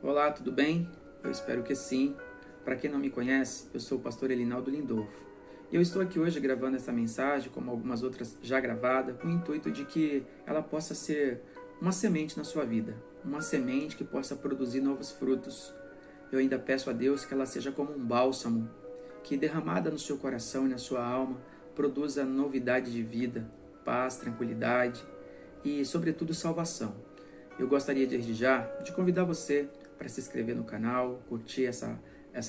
Olá, tudo bem? Eu espero que sim. Para quem não me conhece, eu sou o pastor Elinaldo Lindolfo. E eu estou aqui hoje gravando essa mensagem, como algumas outras já gravadas, com o intuito de que ela possa ser uma semente na sua vida, uma semente que possa produzir novos frutos. Eu ainda peço a Deus que ela seja como um bálsamo, que derramada no seu coração e na sua alma, produza novidade de vida, paz, tranquilidade e, sobretudo, salvação. Eu gostaria desde já de convidar você para se inscrever no canal, curtir essa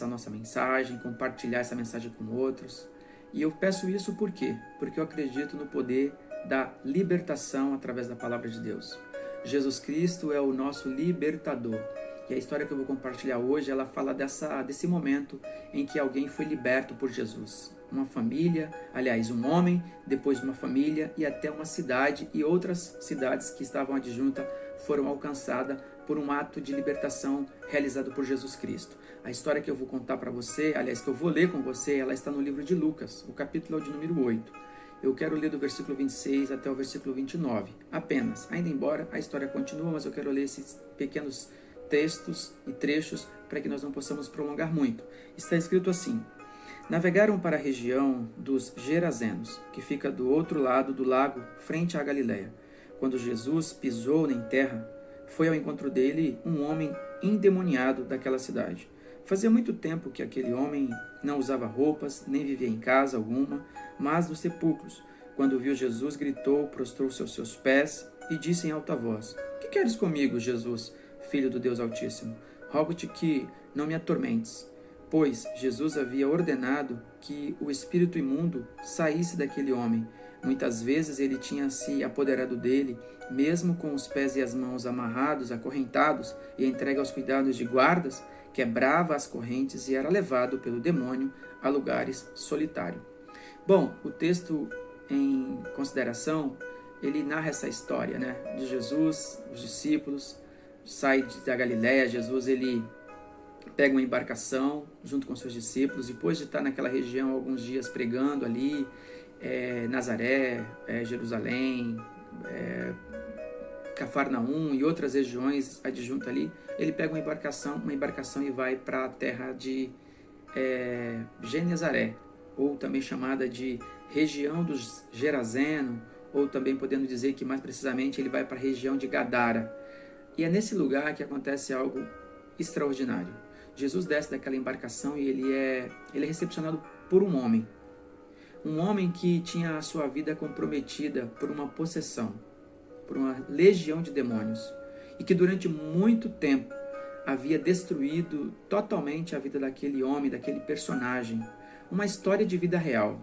nossa mensagem, compartilhar essa mensagem com outros. E eu peço isso por quê? Porque eu acredito no poder da libertação através da palavra de Deus. Jesus Cristo é o nosso libertador. E a história que eu vou compartilhar hoje, ela fala desse momento em que alguém foi liberto por Jesus. Uma família, aliás, um homem, depois uma família e até uma cidade e outras cidades que estavam adjuntas foram alcançadas por um ato de libertação realizado por Jesus Cristo. A história que eu vou contar para você, aliás, que eu vou ler com você, ela está no livro de Lucas, o capítulo de número 8. Eu quero ler do versículo 26 até o versículo 29, apenas. Ainda embora a história continue, mas eu quero ler esses pequenos textos e trechos para que nós não possamos prolongar muito. Está escrito assim: Navegaram para a região dos Gerazenos, que fica do outro lado do lago, frente à Galiléia. Quando Jesus pisou em terra, foi ao encontro dele um homem endemoniado daquela cidade. Fazia muito tempo que aquele homem não usava roupas, nem vivia em casa alguma, mas nos sepulcros. Quando viu Jesus, gritou, prostrou-se aos seus pés e disse em alta voz: Que queres comigo, Jesus, Filho do Deus Altíssimo? Rogo-te que não me atormentes. Pois Jesus havia ordenado que o espírito imundo saísse daquele homem. Muitas vezes ele tinha se apoderado dele, mesmo com os pés e as mãos amarrados, acorrentados e entregue aos cuidados de guardas, quebrava as correntes e era levado pelo demônio a lugares solitários. Bom, o texto em consideração, ele narra essa história, né, de Jesus, os discípulos, sai da Galiléia. Jesus, ele pega uma embarcação junto com seus discípulos, depois de estar naquela região alguns dias pregando ali, Nazaré, Jerusalém, Cafarnaum e outras regiões adjuntas ali, ele pega uma embarcação e vai para a terra de Genezaré, ou também chamada de região dos Gerazeno, ou também podendo dizer que mais precisamente ele vai para a região de Gadara. E é nesse lugar que acontece algo extraordinário. Jesus desce daquela embarcação e ele é recepcionado por um homem que tinha a sua vida comprometida por uma possessão, por uma legião de demônios, e que durante muito tempo havia destruído totalmente a vida daquele homem, daquele personagem. Uma história de vida real,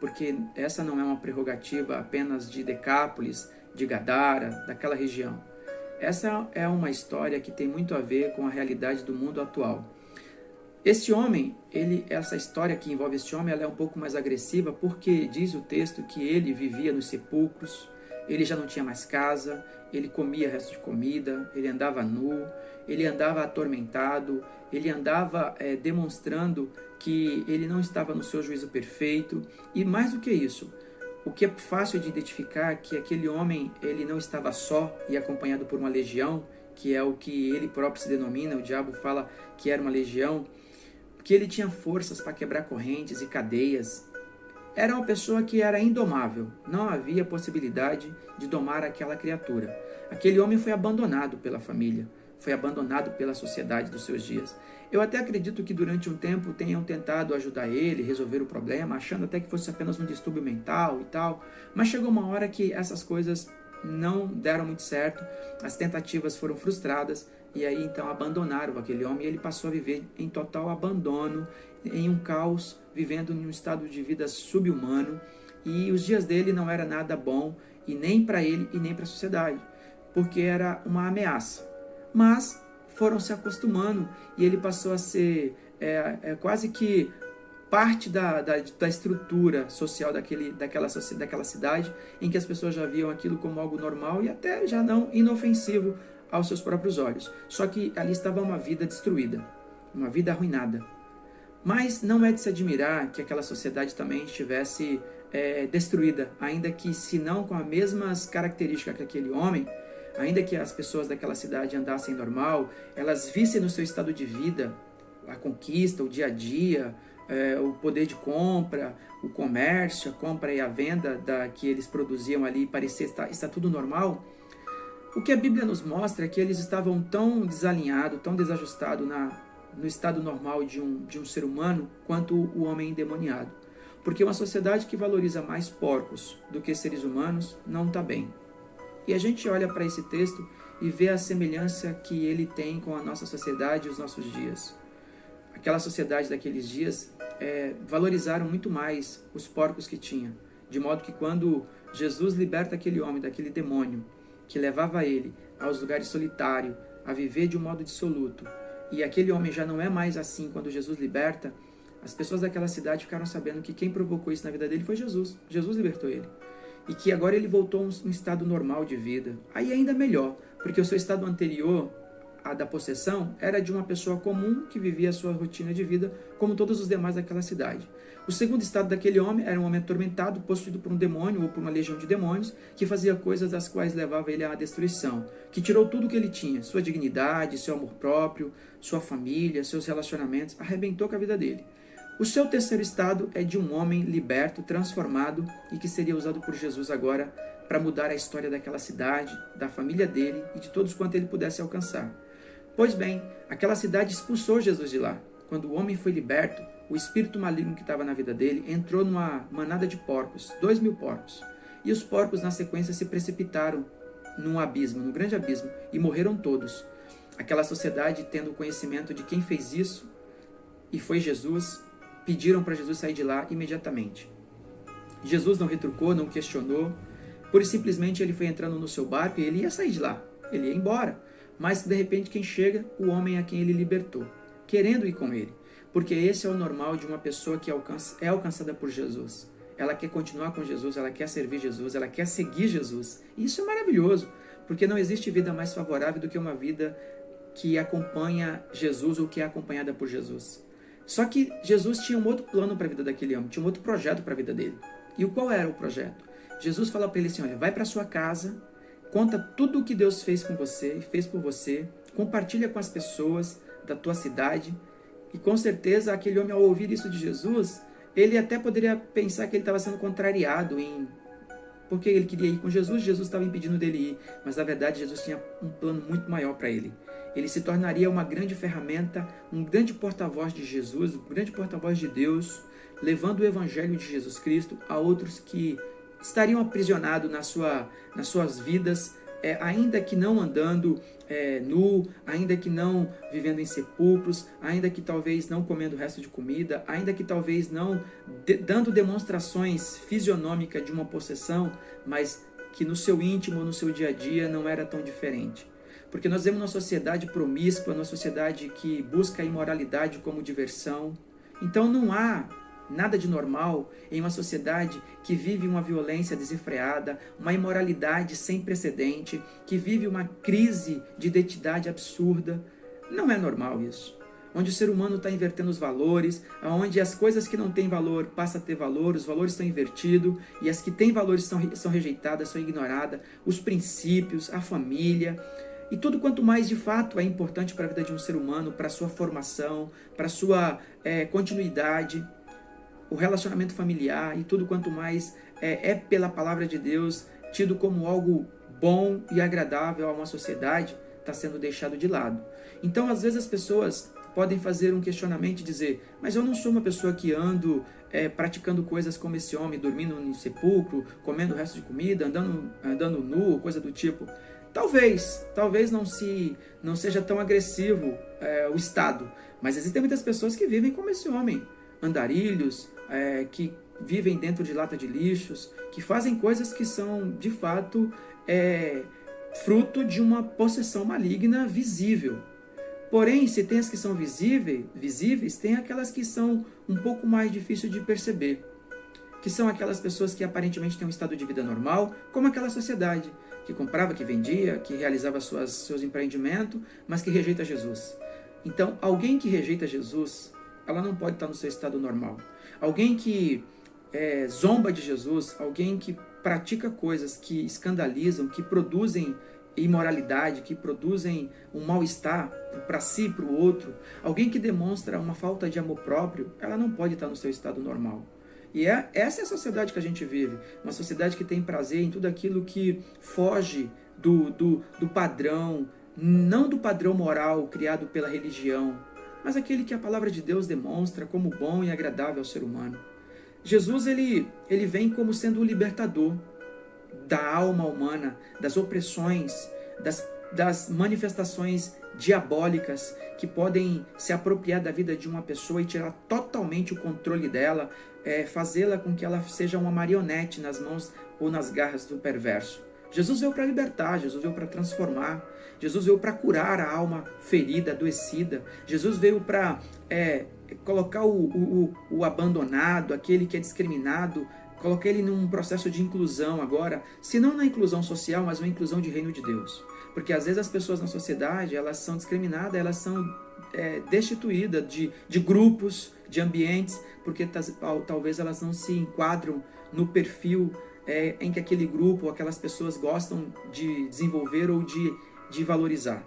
porque essa não é uma prerrogativa apenas de Decápolis, de Gadara, daquela região. Essa é uma história que tem muito a ver com a realidade do mundo atual. Este homem, essa história que envolve este homem, ela é um pouco mais agressiva, porque diz o texto que ele vivia nos sepulcros, ele já não tinha mais casa, ele comia resto de comida, ele andava nu, ele andava atormentado, ele andava demonstrando que ele não estava no seu juízo perfeito, e mais do que isso, o que é fácil de identificar é que aquele homem, ele não estava só e acompanhado por uma legião, que é o que ele próprio se denomina, o diabo fala que era uma legião, que ele tinha forças para quebrar correntes e cadeias. Era uma pessoa que era indomável, não havia possibilidade de domar aquela criatura. Aquele homem foi abandonado pela família, foi abandonado pela sociedade dos seus dias. Eu até acredito que durante um tempo tenham tentado ajudar ele, resolver o problema, achando até que fosse apenas um distúrbio mental e tal, mas chegou uma hora que essas coisas não deram muito certo, as tentativas foram frustradas, e aí então abandonaram aquele homem e ele passou a viver em total abandono, em um caos, vivendo em um estado de vida subhumano, e os dias dele não era nada bom, e nem para ele e nem para a sociedade, porque era uma ameaça. Mas foram se acostumando e ele passou a ser quase que parte da estrutura social daquela cidade, em que as pessoas já viam aquilo como algo normal e até já não inofensivo aos seus próprios olhos. Só que ali estava uma vida destruída, uma vida arruinada. Mas não é de se admirar que aquela sociedade também estivesse destruída, ainda que se não com as mesmas características que aquele homem, ainda que as pessoas daquela cidade andassem normal, elas vissem no seu estado de vida a conquista, o dia a dia, o poder de compra, o comércio, a compra e a venda que eles produziam ali, parecia estar tudo normal. O que a Bíblia nos mostra é que eles estavam tão desalinhados, tão desajustados no estado normal de um ser humano quanto o homem endemoniado. Porque uma sociedade que valoriza mais porcos do que seres humanos não está bem. E a gente olha para esse texto e vê a semelhança que ele tem com a nossa sociedade e os nossos dias. Aquela sociedade daqueles dias valorizaram muito mais os porcos que tinha. De modo que quando Jesus liberta aquele homem daquele demônio, que levava ele aos lugares solitários, a viver de um modo dissoluto, e aquele homem já não é mais assim quando Jesus liberta, as pessoas daquela cidade ficaram sabendo que quem provocou isso na vida dele foi Jesus. Jesus libertou ele. E que agora ele voltou a um estado normal de vida. Aí ainda melhor, porque o seu estado anterior, a da possessão, era de uma pessoa comum que vivia a sua rotina de vida como todos os demais daquela cidade. O segundo estado daquele homem era um homem atormentado, possuído por um demônio ou por uma legião de demônios, que fazia coisas das quais levava ele à destruição, que tirou tudo o que ele tinha, sua dignidade, seu amor próprio, sua família, seus relacionamentos, arrebentou com a vida dele. O seu terceiro estado é de um homem liberto, transformado e que seria usado por Jesus agora para mudar a história daquela cidade, da família dele e de todos quanto ele pudesse alcançar. Pois bem, aquela cidade expulsou Jesus de lá. Quando o homem foi liberto, o espírito maligno que estava na vida dele entrou numa manada de porcos, 2.000 porcos. E os porcos, na sequência, se precipitaram num abismo, num grande abismo, e morreram todos. Aquela sociedade, tendo conhecimento de quem fez isso, e foi Jesus, pediram para Jesus sair de lá imediatamente. Jesus não retrucou, não questionou, pura e simplesmente ele foi entrando no seu barco e ele ia sair de lá, ele ia embora. Mas de repente quem chega? O homem a quem ele libertou, querendo ir com ele. Porque esse é o normal de uma pessoa que é alcançada por Jesus. Ela quer continuar com Jesus, ela quer servir Jesus, ela quer seguir Jesus. E isso é maravilhoso, porque não existe vida mais favorável do que uma vida que acompanha Jesus ou que é acompanhada por Jesus. Só que Jesus tinha um outro plano para a vida daquele homem, tinha um outro projeto para a vida dele. E qual era o projeto? Jesus fala para ele assim, olha, vai para sua casa, conta tudo o que Deus fez com você e fez por você, compartilha com as pessoas da tua cidade, e com certeza aquele homem, ao ouvir isso de Jesus, ele até poderia pensar que ele estava sendo contrariado porque ele queria ir com Jesus, Jesus estava impedindo dele ir, mas na verdade Jesus tinha um plano muito maior para ele. Ele se tornaria uma grande ferramenta, um grande porta-voz de Jesus, um grande porta-voz de Deus, levando o evangelho de Jesus Cristo a outros que estariam aprisionados nas suas vidas, ainda que não andando nu, ainda que não vivendo em sepulcros, ainda que talvez não comendo o resto de comida, ainda que talvez não dando demonstrações fisionômicas de uma possessão, mas que no seu íntimo, no seu dia a dia, não era tão diferente. Porque nós vemos uma sociedade promíscua, uma sociedade que busca a imoralidade como diversão. Então não há nada de normal em uma sociedade que vive uma violência desenfreada, uma imoralidade sem precedente, que vive uma crise de identidade absurda. Não é normal isso. Onde o ser humano está invertendo os valores, onde as coisas que não têm valor passam a ter valor, os valores estão invertidos e as que têm valores são rejeitadas, são ignoradas, os princípios, a família. E tudo quanto mais de fato é importante para a vida de um ser humano, para a sua formação, para a sua continuidade, o relacionamento familiar e tudo quanto mais pela palavra de Deus tido como algo bom e agradável a uma sociedade, está sendo deixado de lado. Então, às vezes as pessoas podem fazer um questionamento e dizer, mas eu não sou uma pessoa que ando praticando coisas como esse homem, dormindo no sepulcro, comendo o resto de comida, andando nu, coisa do tipo. Talvez não seja tão agressivo o Estado, mas existem muitas pessoas que vivem como esse homem, andarilhos, que vivem dentro de lata de lixos, que fazem coisas que são, de fato, fruto de uma possessão maligna visível. Porém, se tem as que são visíveis, tem aquelas que são um pouco mais difíceis de perceber, que são aquelas pessoas que aparentemente têm um estado de vida normal, como aquela sociedade, que comprava, que vendia, que realizava seus empreendimentos, mas que rejeita Jesus. Então, alguém que rejeita Jesus, ela não pode estar no seu estado normal. Alguém que zomba de Jesus, alguém que pratica coisas que escandalizam, que produzem imoralidade, que produzem um mal-estar para si e para o outro, alguém que demonstra uma falta de amor próprio, ela não pode estar no seu estado normal. E essa é a sociedade que a gente vive, uma sociedade que tem prazer em tudo aquilo que foge do padrão, não do padrão moral criado pela religião, mas aquele que a palavra de Deus demonstra como bom e agradável ao ser humano. Jesus ele vem como sendo o libertador da alma humana, das opressões, das manifestações diabólicas que podem se apropriar da vida de uma pessoa e tirar totalmente o controle dela, fazê-la com que ela seja uma marionete nas mãos ou nas garras do perverso. Jesus veio para libertar, Jesus veio para transformar, Jesus veio para curar a alma ferida, adoecida, Jesus veio para colocar o abandonado, aquele que é discriminado, colocar ele num processo de inclusão agora, se não na inclusão social, mas uma inclusão de reino de Deus. Porque às vezes as pessoas na sociedade, elas são discriminadas, elas são destituídas de grupos, de ambientes, porque talvez elas não se enquadram no perfil em que aquele grupo, ou aquelas pessoas gostam de desenvolver ou de valorizar.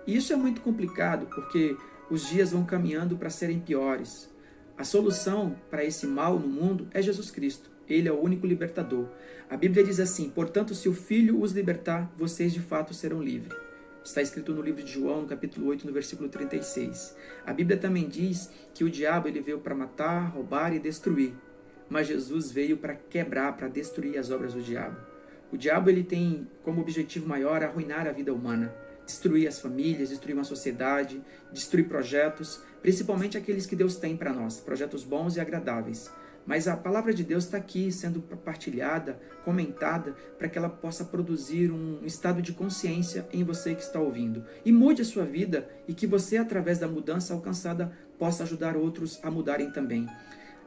E isso é muito complicado, porque os dias vão caminhando para serem piores. A solução para esse mal no mundo é Jesus Cristo. Ele é o único libertador. A Bíblia diz assim: portanto, se o Filho os libertar, vocês de fato serão livres. Está escrito no livro de João, no capítulo 8, no versículo 36. A Bíblia também diz que o diabo ele veio para matar, roubar e destruir. Mas Jesus veio para quebrar, para destruir as obras do diabo. O diabo ele tem como objetivo maior arruinar a vida humana, destruir as famílias, destruir uma sociedade, destruir projetos, principalmente aqueles que Deus tem para nós, projetos bons e agradáveis. Mas a palavra de Deus está aqui sendo partilhada, comentada, para que ela possa produzir um estado de consciência em você que está ouvindo. E mude a sua vida e que você, através da mudança alcançada, possa ajudar outros a mudarem também.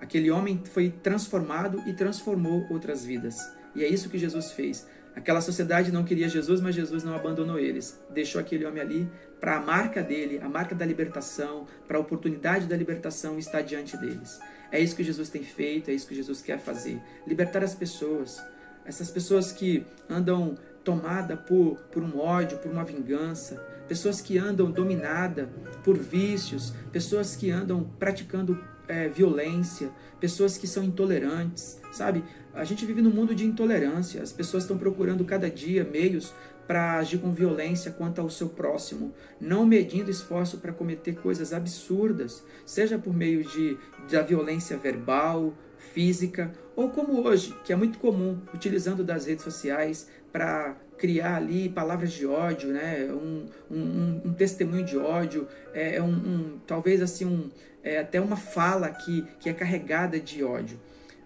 Aquele homem foi transformado e transformou outras vidas. E é isso que Jesus fez. Aquela sociedade não queria Jesus, mas Jesus não abandonou eles. Deixou aquele homem ali para a marca dele, a marca da libertação, para a oportunidade da libertação estar diante deles. É isso que Jesus tem feito, é isso que Jesus quer fazer. Libertar as pessoas. Essas pessoas que andam tomadas por um ódio, por uma vingança. Pessoas que andam dominadas por vícios. Pessoas que andam praticando violência. Pessoas que são intolerantes, sabe? A gente vive num mundo de intolerância. As pessoas estão procurando cada dia meios para agir com violência quanto ao seu próximo, não medindo esforço para cometer coisas absurdas, seja por meio da violência verbal, física, ou como hoje, que é muito comum, utilizando das redes sociais para criar ali palavras de ódio, né? um testemunho de ódio, talvez assim até uma fala que é carregada de ódio.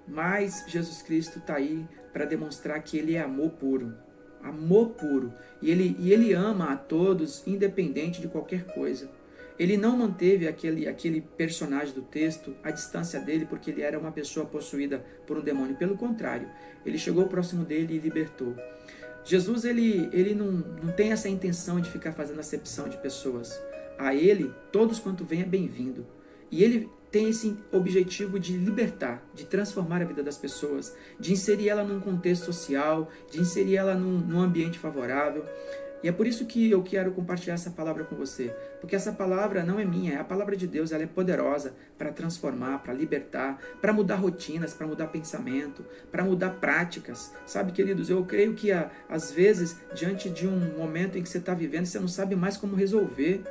Mas Jesus Cristo está aí para demonstrar que Ele é amor puro. Amor puro. E ele ama a todos, independente de qualquer coisa. Ele não manteve aquele personagem do texto à distância dele porque ele era uma pessoa possuída por um demônio. Pelo contrário, ele chegou próximo dele e libertou. Jesus ele não tem essa intenção de ficar fazendo acepção de pessoas. A ele, todos quanto vem é bem-vindo. E ele tem esse objetivo de libertar, de transformar a vida das pessoas, de inserir ela num contexto social, de inserir ela num ambiente favorável. E é por isso que eu quero compartilhar essa palavra com você, porque essa palavra não é minha, é a palavra de Deus, ela é poderosa para transformar, para libertar, para mudar rotinas, para mudar pensamento, para mudar práticas. Sabe, queridos, eu creio que às vezes, diante de um momento em que você está vivendo, você não sabe mais como resolver.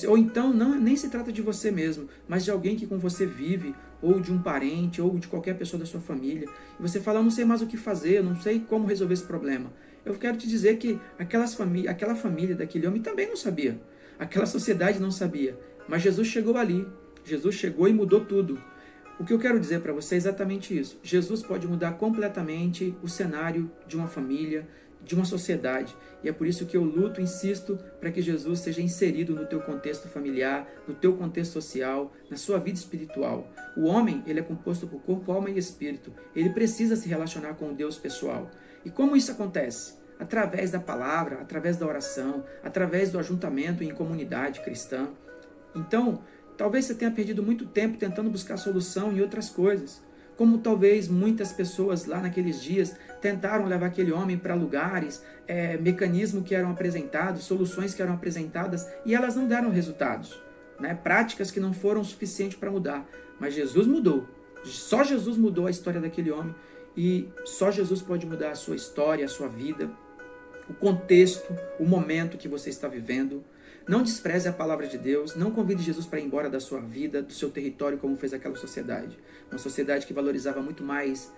Ou então, nem se trata de você mesmo, mas de alguém que com você vive, ou de um parente, ou de qualquer pessoa da sua família. E você fala: eu não sei mais o que fazer, eu não sei como resolver esse problema. Eu quero te dizer que aquela família daquele homem também não sabia. Aquela sociedade não sabia. Mas Jesus chegou ali. Jesus chegou e mudou tudo. O que eu quero dizer para você é exatamente isso. Jesus pode mudar completamente o cenário de uma família, de uma sociedade. E é por isso que eu luto, insisto, para que Jesus seja inserido no teu contexto familiar, no teu contexto social, na sua vida espiritual. O homem, ele é composto por corpo, alma e espírito. Ele precisa se relacionar com o Deus pessoal. E como isso acontece? Através da palavra, através da oração, através do ajuntamento em comunidade cristã. Então, talvez você tenha perdido muito tempo tentando buscar solução em outras coisas. como talvez muitas pessoas lá naqueles dias tentaram levar aquele homem para lugares, mecanismos que eram apresentados, soluções que eram apresentadas, e elas não deram resultados, né? Práticas que não foram suficientes para mudar. Mas Jesus mudou. Só Jesus mudou a história daquele homem, e só Jesus pode mudar a sua história, a sua vida, o contexto, o momento que você está vivendo. Não despreze a palavra de Deus, não convide Jesus para ir embora da sua vida, do seu território, como fez aquela sociedade. Uma sociedade que valorizava muito mais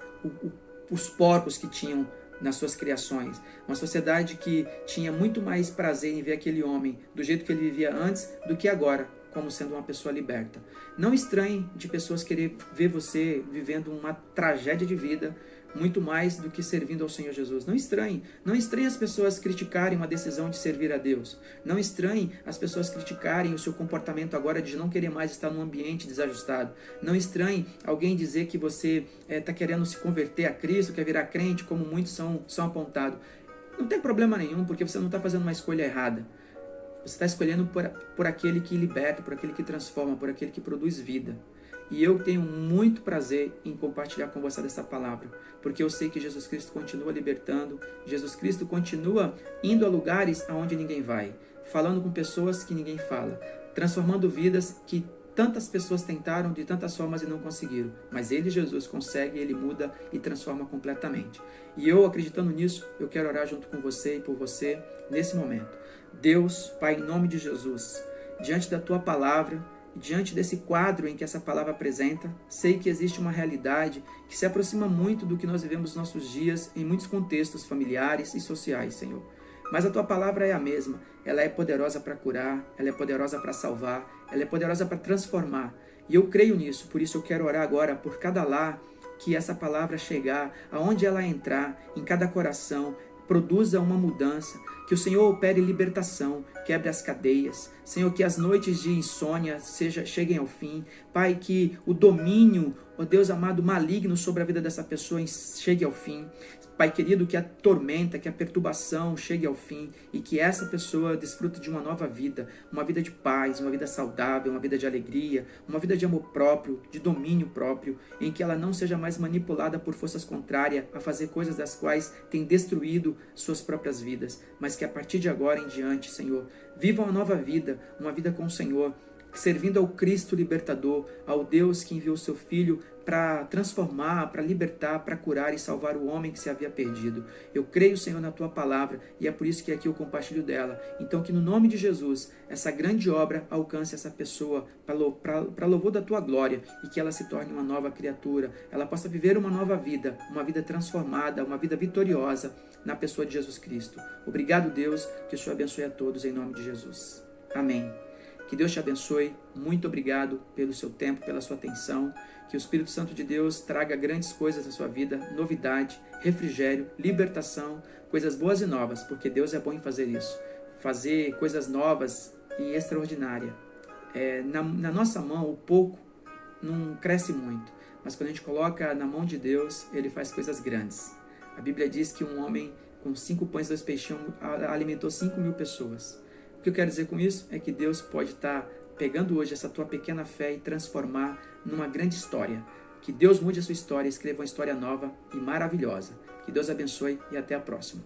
os porcos que tinham nas suas criações. Uma sociedade que tinha muito mais prazer em ver aquele homem do jeito que ele vivia antes do que agora, como sendo uma pessoa liberta. Não estranhe de pessoas querer ver você vivendo uma tragédia de vida, muito mais do que servindo ao Senhor Jesus. Não estranhe. Não estranhe as pessoas criticarem uma decisão de servir a Deus. Não estranhe as pessoas criticarem o seu comportamento agora de não querer mais estar num ambiente desajustado. Não estranhe alguém dizer que você está querendo se converter a Cristo, quer virar crente, como muitos são apontados. Não tem problema nenhum, porque você não está fazendo uma escolha errada. Você está escolhendo por aquele que liberta, por aquele que transforma, por aquele que produz vida. E eu tenho muito prazer em compartilhar com você dessa palavra, porque eu sei que Jesus Cristo continua libertando, Jesus Cristo continua indo a lugares aonde ninguém vai, falando com pessoas que ninguém fala, transformando vidas que tantas pessoas tentaram de tantas formas e não conseguiram. Mas Ele, Jesus, consegue, Ele muda e transforma completamente. E eu, acreditando nisso, eu quero orar junto com você e por você nesse momento. Deus, Pai, em nome de Jesus, diante da Tua palavra, diante desse quadro em que essa palavra apresenta, sei que existe uma realidade que se aproxima muito do que nós vivemos nos nossos dias em muitos contextos familiares e sociais, Senhor. Mas a Tua palavra é a mesma, ela é poderosa para curar, ela é poderosa para salvar, ela é poderosa para transformar. E eu creio nisso, por isso eu quero orar agora por cada lar que essa palavra chegar, aonde ela entrar, em cada coração, produza uma mudança, que o Senhor opere libertação, quebre as cadeias. Senhor, que as noites de insônia cheguem ao fim. Pai, que o domínio, ó Deus amado, maligno sobre a vida dessa pessoa chegue ao fim. Pai querido, que a tormenta, que a perturbação chegue ao fim e que essa pessoa desfrute de uma nova vida, uma vida de paz, uma vida saudável, uma vida de alegria, uma vida de amor próprio, de domínio próprio, em que ela não seja mais manipulada por forças contrárias a fazer coisas das quais tem destruído suas próprias vidas, mas que a partir de agora em diante, Senhor, viva uma nova vida, uma vida com o Senhor, servindo ao Cristo libertador, ao Deus que enviou seu Filho para transformar, para libertar, para curar e salvar o homem que se havia perdido. Eu creio, Senhor, na Tua palavra e é por isso que aqui eu compartilho dela. Então que no nome de Jesus, essa grande obra alcance essa pessoa para louvor da Tua glória e que ela se torne uma nova criatura, ela possa viver uma nova vida, uma vida transformada, uma vida vitoriosa na pessoa de Jesus Cristo. Obrigado, Deus, que o Senhor abençoe a todos em nome de Jesus. Amém. Que Deus te abençoe, muito obrigado pelo seu tempo, pela sua atenção, que o Espírito Santo de Deus traga grandes coisas na sua vida, novidade, refrigério, libertação, coisas boas e novas, porque Deus é bom em fazer isso, fazer coisas novas e extraordinárias. Na nossa mão, o pouco não cresce muito, mas quando a gente coloca na mão de Deus, Ele faz coisas grandes. A Bíblia diz que um homem com 5 pães e 2 peixinhos alimentou 5.000 pessoas. O que eu quero dizer com isso é que Deus pode estar pegando hoje essa tua pequena fé e transformar numa grande história. Que Deus mude a sua história e escreva uma história nova e maravilhosa. Que Deus abençoe e até a próxima.